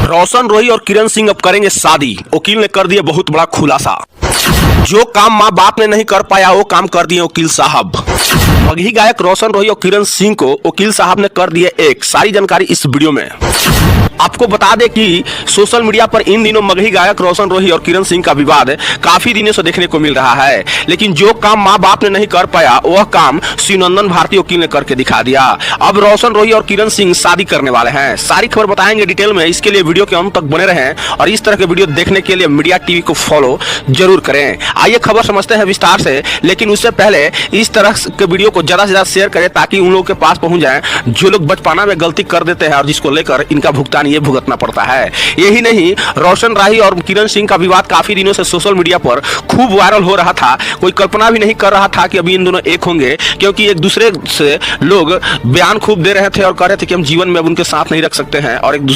रोशन रोही और किरण सिंह अब करेंगे शादी। वकील ने कर दिया बहुत बड़ा खुलासा। जो काम माँ बाप ने नहीं कर पाया वो काम कर दिए वकील साहब। मगही गायक रोशन रोही और किरण सिंह को वकील साहब ने कर दिए एक। सारी जानकारी इस वीडियो में। आपको बता दें कि सोशल मीडिया पर इन दिनों मगही गायक रोशन रोही और किरण सिंह का विवाद काफी दिनों से देखने को मिल रहा है। लेकिन जो काम माँ बाप ने नहीं कर पाया वह काम शिवनंदन भारती वकील ने करके दिखा दिया। अब रोशन रोही और किरण सिंह शादी करने वाले हैं। सारी खबर बताएंगे डिटेल में। इसके लिए वीडियो के अंत तक बने रहें और इस तरह के वीडियो देखने के लिए मीडिया टीवी को फॉलो जरूर करें। आइए खबर समझते हैं विस्तार से। लेकिन उससे पहले इस तरह के वीडियो को ज्यादा से ज्यादा शेयर करें ताकि उन लोगों के पास पहुंच जाए जो लोग बचपना में गलती कर देते हैं और जिसको लेकर इनका भुगतान ये भुगतना पड़ता है। यही नहीं, रोशन राही और किरण सिंह का विवाद काफी दिनों से सोशल मीडिया पर खूब वायरल हो रहा था। कोई कल्पना भी नहीं कर रहा था कि अभी इन दोनों एक होंगे, क्योंकि एक दूसरे से लोग बयान खूब दे रहे थे और कह रहे थे कि हम जीवन में अब उनके साथ नहीं रख सकते हैं और एक दूसरे